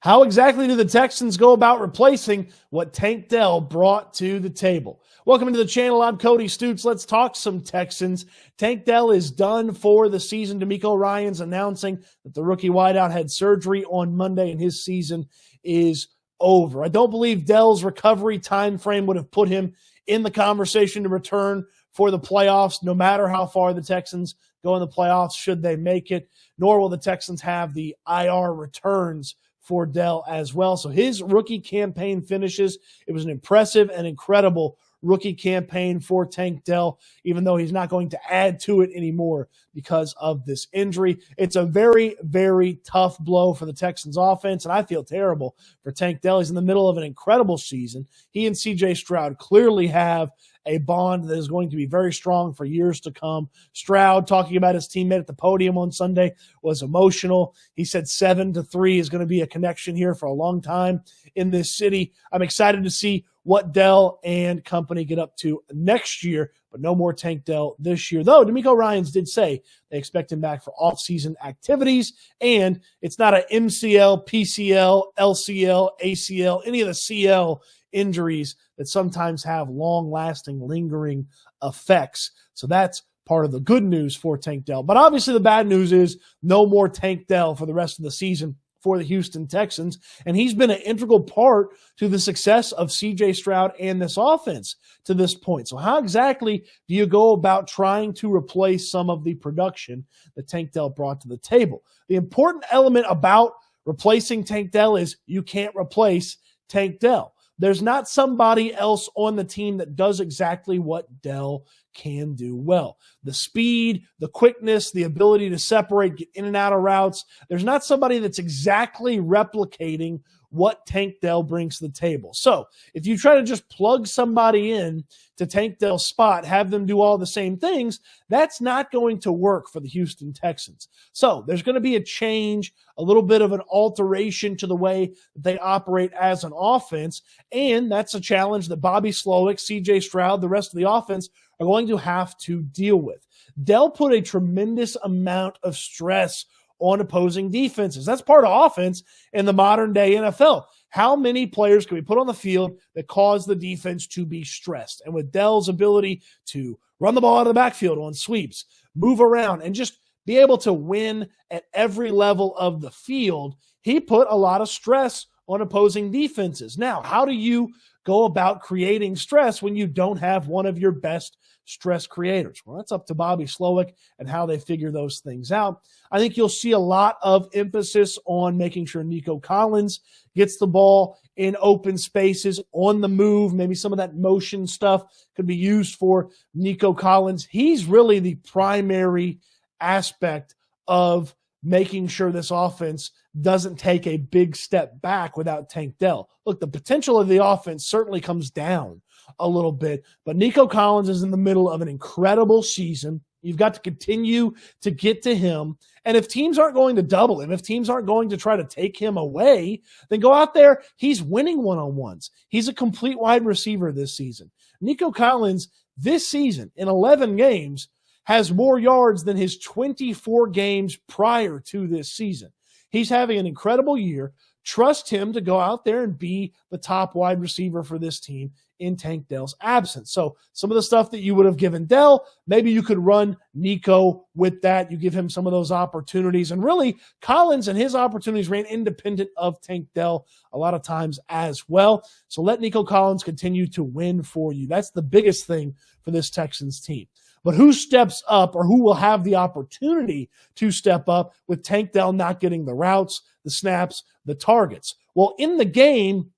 How exactly do the Texans go about replacing what Tank Dell brought to the table? Welcome to the channel. I'm Cody Stoots. Let's talk some Texans. Tank Dell is done for the season. DeMeco Ryans announcing that the rookie wideout had surgery on Monday and his season is over. I don't believe Dell's recovery time frame would have put him in the conversation to return for the playoffs, no matter how far the Texans go in the playoffs, should they make it, nor will the Texans have the IR returns for Dell as well. So his rookie campaign finishes. It was an impressive and incredible rookie campaign for Tank Dell, even though he's not going to add to it anymore because of this injury. It's a very, very tough blow for the Texans offense, and I feel terrible for Tank Dell. He's in the middle of an incredible season. He and CJ Stroud clearly have a bond that is going to be very strong for years to come. Stroud, talking about his teammate at the podium on Sunday, was emotional. He said 7-3 is going to be a connection here for a long time in this city. I'm excited to see what Dell and company get up to next year, but no more Tank Dell this year. Though DeMeco Ryans did say they expect him back for off-season activities, and it's not an MCL, PCL, LCL, ACL, any of the CL injuries that sometimes have long-lasting, lingering effects. So that's part of the good news for Tank Dell. But obviously the bad news is no more Tank Dell for the rest of the season for the Houston Texans, and he's been an integral part to the success of CJ Stroud and this offense to this point. So how exactly do you go about trying to replace some of the production that Tank Dell brought to the table? The important element about replacing Tank Dell is you can't replace Tank Dell. There's not somebody else on the team that does exactly what Dell can do well. The speed, the quickness, the ability to separate, get in and out of routes. There's not somebody that's exactly replicating what Tank Dell brings to the table. So if you try to just plug somebody in to Tank Dell's spot, have them do all the same things, that's not going to work for the Houston Texans. So there's going to be a change, a little bit of an alteration to the way that they operate as an offense, and that's a challenge that Bobby Slowick, CJ Stroud, the rest of the offense are going to have to deal with. Dell put a tremendous amount of stress on opposing defenses. That's part of offense in the modern day NFL. How many players can we put on the field that cause the defense to be stressed? And with Dell's ability to run the ball out of the backfield on sweeps, move around, and just be able to win at every level of the field, he put a lot of stress on opposing defenses. Now, how do you go about creating stress when you don't have one of your best stress creators? Well, that's up to Bobby Slowick and how they figure those things out. I think you'll see a lot of emphasis on making sure Nico Collins gets the ball in open spaces, on the move. Maybe some of that motion stuff could be used for Nico Collins. He's really the primary aspect of making sure this offense doesn't take a big step back without Tank Dell. Look, the potential of the offense certainly comes down a little bit, but Nico Collins is in the middle of an incredible season. You've got to continue to get to him. And if teams aren't going to double him, if teams aren't going to try to take him away, then go out there. He's winning one-on-ones. He's a complete wide receiver this season. Nico Collins this season in 11 games has more yards than his 24 games prior to this season. He's having an incredible year. Trust him to go out there and be the top wide receiver for this team in Tank Dell's absence. So some of the stuff that you would have given Dell, maybe you could run Nico with that. You give him some of those opportunities. And really, Collins and his opportunities ran independent of Tank Dell a lot of times as well. So let Nico Collins continue to win for you. That's the biggest thing for this Texans team. But who steps up, or who will have the opportunity to step up with Tank Dell not getting the routes, the snaps, the targets? Well, in the game,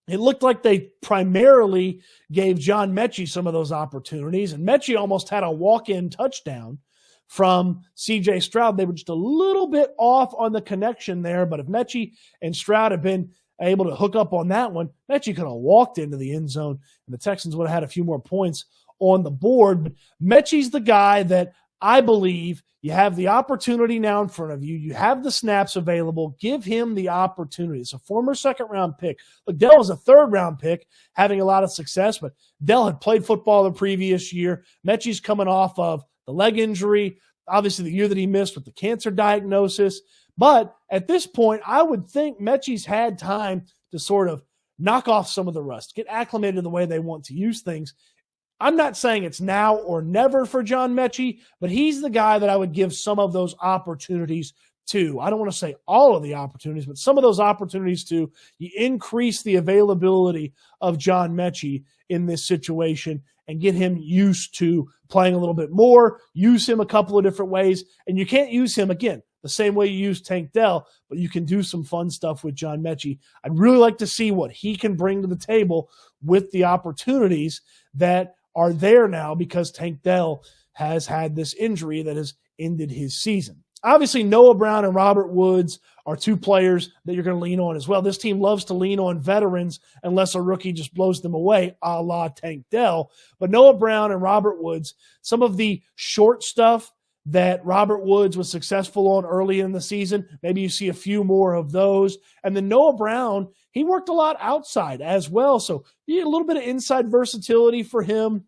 it looked like they primarily gave John Mechie some of those opportunities, and Mechie almost had a walk-in touchdown from C.J. Stroud. They were just a little bit off on the connection there, but if Mechie and Stroud had been able to hook up on that one, Mechie could have walked into the end zone, and the Texans would have had a few more points on the board. But Mechie's the guy that I believe you have the opportunity now in front of you. You have the snaps available. Give him the opportunity. It's a former second-round pick. Look, Dell was a third-round pick, having a lot of success, but Dell had played football the previous year. Mechie's coming off of the leg injury, obviously the year that he missed with the cancer diagnosis. But at this point, I would think Mechie's had time to sort of knock off some of the rust, get acclimated to the way they want to use things. I'm not saying it's now or never for John Mechie, but he's the guy that I would give some of those opportunities to. I don't want to say all of the opportunities, but some of those opportunities to increase the availability of John Mechie in this situation and get him used to playing a little bit more, use him a couple of different ways. And you can't use him, again, the same way you use Tank Dell, but you can do some fun stuff with John Mechie. I'd really like to see what he can bring to the table with the opportunities that are there now because Tank Dell has had this injury that has ended his season. Obviously, Noah Brown and Robert Woods are two players that you're going to lean on as well. This team loves to lean on veterans unless a rookie just blows them away, a la Tank Dell. But Noah Brown and Robert Woods, some of the short stuff that Robert Woods was successful on early in the season, maybe you see a few more of those. And then Noah Brown, he worked a lot outside as well. So you get a little bit of inside versatility for him.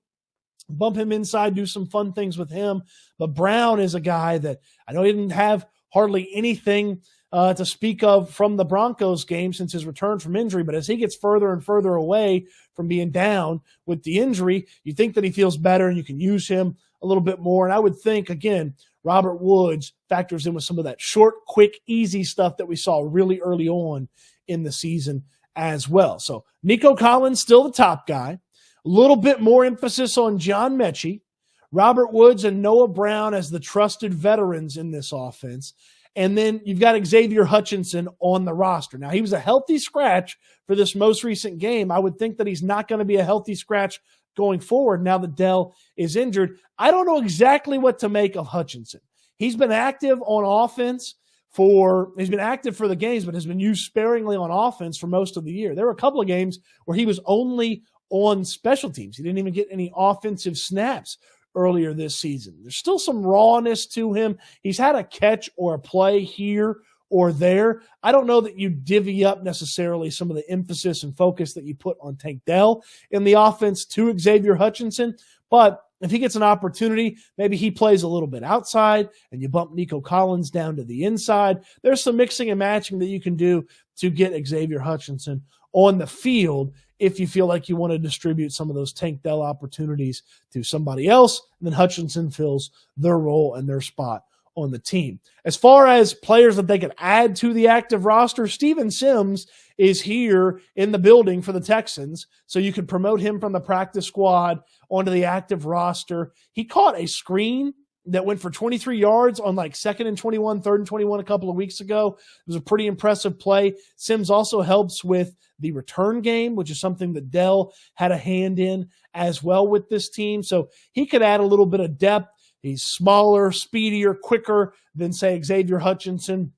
Bump him inside, do some fun things with him. But Brown is a guy that I know he didn't have hardly anything to speak of from the Broncos game since his return from injury. But as he gets further and further away from being down with the injury, you think that he feels better and you can use him a little bit more. And I would think, again, Robert Woods factors in with some of that short, quick, easy stuff that we saw really early on in the season as well. So Nico Collins, still the top guy. A little bit more emphasis on John Mechie, Robert Woods and Noah Brown as the trusted veterans in this offense. And then you've got Xavier Hutchinson on the roster. Now, he was a healthy scratch for this most recent game. I would think that he's not going to be a healthy scratch going forward now that Dell is injured. I don't know exactly what to make of Hutchinson. He's been active on offense he's been active for the games, but has been used sparingly on offense for most of the year. There were a couple of games where he was only on special teams. He didn't even get any offensive snaps earlier this season. There's still some rawness to him. He's had a catch or a play here or there. I don't know that you divvy up necessarily some of the emphasis and focus that you put on Tank Dell in the offense to Xavier Hutchinson, but if he gets an opportunity, maybe he plays a little bit outside and you bump Nico Collins down to the inside. There's some mixing and matching that you can do to get Xavier Hutchinson on the field if you feel like you want to distribute some of those Tank Dell opportunities to somebody else, and then Hutchinson fills their role and their spot on the team. As far as players that they could add to the active roster, Steven Sims is here in the building for the Texans, so you could promote him from the practice squad onto the active roster. He caught a screen that went for 23 yards on like 2nd and 21, 3rd and 21 a couple of weeks ago. It was a pretty impressive play. Sims also helps with the return game, which is something that Dell had a hand in as well with this team. So he could add a little bit of depth. He's smaller, speedier, quicker than, say, Xavier Hutchinson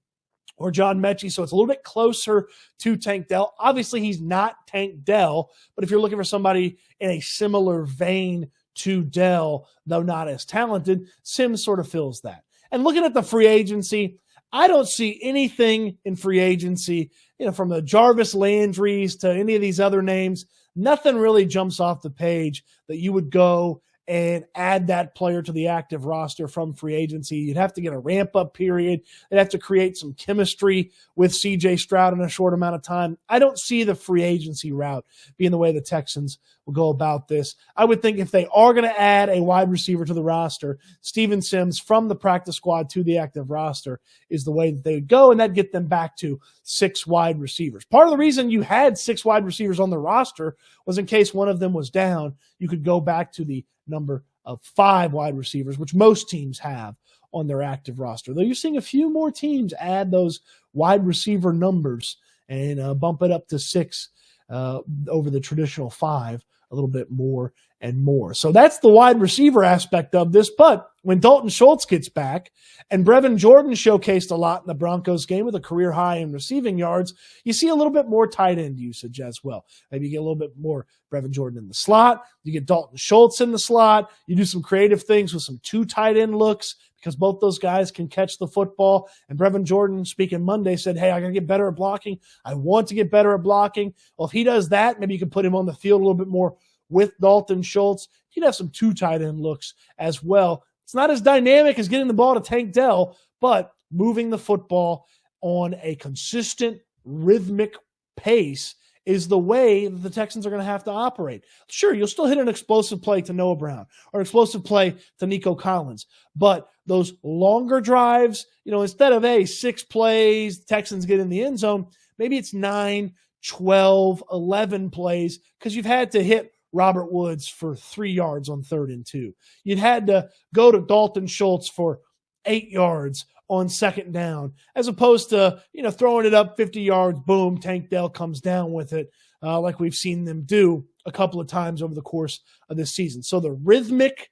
or John Mechie, so it's a little bit closer to Tank Dell. Obviously, he's not Tank Dell, but if you're looking for somebody in a similar vein to Dell, though not as talented, Sims sort of fills that. And looking at the free agency, I don't see anything in free agency, from the Jarvis Landrys to any of these other names. Nothing really jumps off the page that you would go and add that player to the active roster from free agency. You'd have to get a ramp-up period. They'd have to create some chemistry with C.J. Stroud in a short amount of time. I don't see the free agency route being the way the Texans will go about this. I would think if they are going to add a wide receiver to the roster, Steven Sims from the practice squad to the active roster is the way that they would go, and that'd get them back to 6 wide receivers. Part of the reason you had 6 wide receivers on the roster was in case one of them was down, you could go back to the number of 5 wide receivers, which most teams have on their active roster. Though you're seeing a few more teams add those wide receiver numbers and bump it up to 6 over the traditional 5 a little bit more and more. So that's the wide receiver aspect of this. But when Dalton Schultz gets back and Brevin Jordan showcased a lot in the Broncos game with a career high in receiving yards, you see a little bit more tight end usage as well. Maybe you get a little bit more Brevin Jordan in the slot. You get Dalton Schultz in the slot. You do some creative things with some 2 tight end looks because both those guys can catch the football. And Brevin Jordan, speaking Monday, said, hey, I got to get better at blocking. I want to get better at blocking. Well, if he does that, maybe you can put him on the field a little bit more with Dalton Schultz. He'd have some 2 tight end looks as well. It's not as dynamic as getting the ball to Tank Dell, but moving the football on a consistent, rhythmic pace is the way that the Texans are going to have to operate. Sure, you'll still hit an explosive play to Noah Brown or an explosive play to Nico Collins, but those longer drives, instead of 6 plays, Texans get in the end zone, maybe it's 9, 12, 11 plays because you've had to hit Robert Woods for 3 yards on 3rd and 2. You'd had to go to Dalton Schultz for 8 yards on 2nd down, as opposed to, throwing it up 50 yards, boom, Tank Dell comes down with it, like we've seen them do a couple of times over the course of this season. So the rhythmic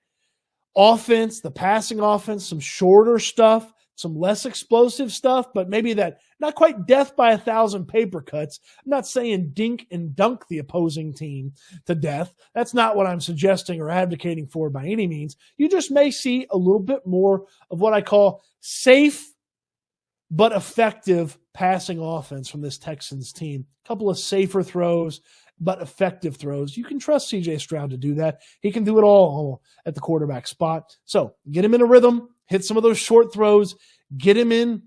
offense, the passing offense, some shorter stuff, some less explosive stuff, but maybe that not quite death by 1,000 paper cuts. I'm not saying dink and dunk the opposing team to death. That's not what I'm suggesting or advocating for by any means. You just may see a little bit more of what I call safe but effective passing offense from this Texans team. A couple of safer throws, but effective throws. You can trust C.J. Stroud to do that. He can do it all at the quarterback spot. So get him in a rhythm, hit some of those short throws, get him in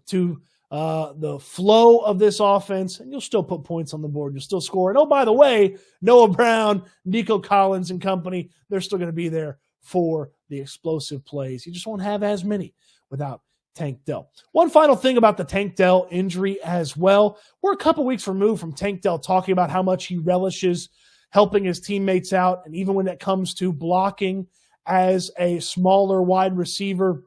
to the flow of this offense, and you'll still put points on the board. You'll still score. And, oh, by the way, Noah Brown, Nico Collins and company, they're still going to be there for the explosive plays. You just won't have as many without Tank Dell. One final thing about the Tank Dell injury as well. We're a couple weeks removed from Tank Dell talking about how much he relishes helping his teammates out, and even when it comes to blocking as a smaller wide receiver,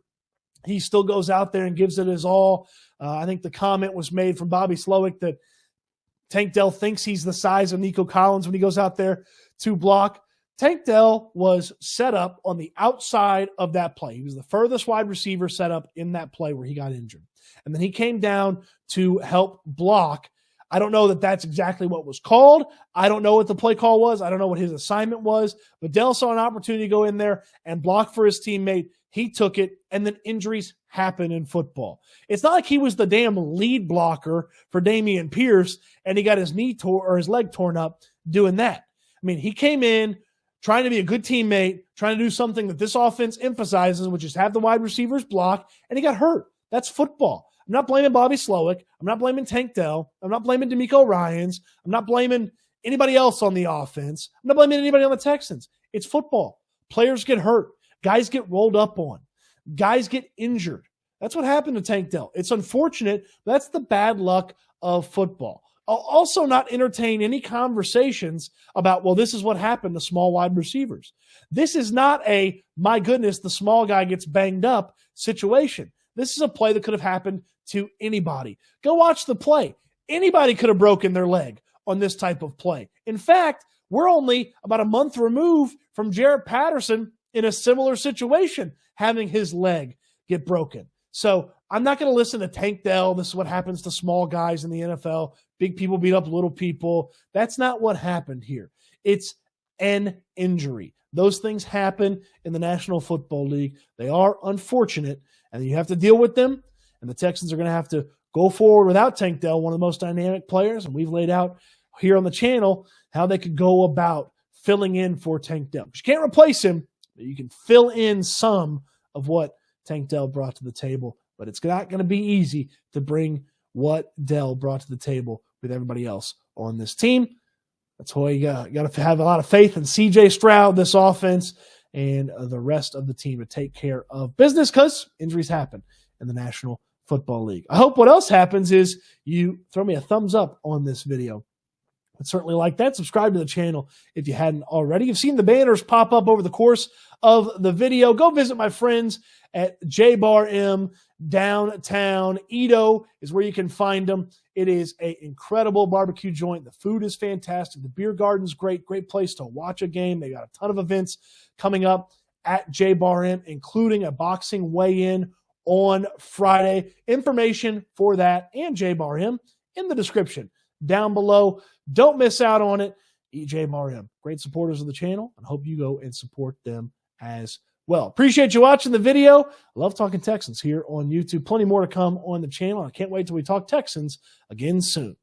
he still goes out there and gives it his all. I think the comment was made from Bobby Slowick that Tank Dell thinks he's the size of Nico Collins when he goes out there to block. Tank Dell was set up on the outside of that play. He was the furthest wide receiver set up in that play where he got injured. And then he came down to help block. I don't know that that's exactly what was called. I don't know what the play call was. I don't know what his assignment was. But Dell saw an opportunity to go in there and block for his teammate. He took it, and then injuries happen in football. It's not like he was the damn lead blocker for Dameon Pierce, and he got his his leg torn up doing that. I mean, he came in trying to be a good teammate, trying to do something that this offense emphasizes, which is have the wide receivers block, and he got hurt. That's football. I'm not blaming Bobby Slowick. I'm not blaming Tank Dell. I'm not blaming DeMeco Ryans. I'm not blaming anybody else on the offense. I'm not blaming anybody on the Texans. It's football. Players get hurt. Guys get rolled up on. Guys get injured. That's what happened to Tank Dell. It's unfortunate. But that's the bad luck of football. I'll also not entertain any conversations about, well, this is what happened to small wide receivers. This is not a, my goodness, the small guy gets banged up situation. This is a play that could have happened to anybody. Go watch the play. Anybody could have broken their leg on this type of play. In fact, we're only about a month removed from Jarrett Patterson in a similar situation, having his leg get broken. So I'm not going to listen to Tank Dell. This is what happens to small guys in the NFL. Big people beat up little people. That's not what happened here. It's an injury. Those things happen in the National Football League. They are unfortunate, and you have to deal with them. And the Texans are going to have to go forward without Tank Dell, one of the most dynamic players. And we've laid out here on the channel how they could go about filling in for Tank Dell. You can't replace him, but you can fill in some of what Tank Dell brought to the table. But it's not going to be easy to bring what Dell brought to the table with everybody else on this team. That's why you got to have a lot of faith in C.J. Stroud, this offense, and the rest of the team to take care of business, because injuries happen in the National Football League. I hope what else happens is you throw me a thumbs up on this video. I'd certainly like that. Subscribe to the channel if you hadn't already. You've seen the banners pop up over the course of the video. Go visit my friends at J-Bar M downtown. Ito is where you can find them. It is an incredible barbecue joint. The food is fantastic. The beer garden's great. Great place to watch a game. They got a ton of events coming up at J-Bar M, including a boxing weigh-in on Friday. Information for that and J-Bar M in the description down below. Don't miss out on it. J-Bar M, great supporters of the channel, and hope you go and support them as well. Appreciate you watching the video. I love talking Texans here on YouTube. Plenty more to come on the channel. I can't wait till we talk Texans again soon.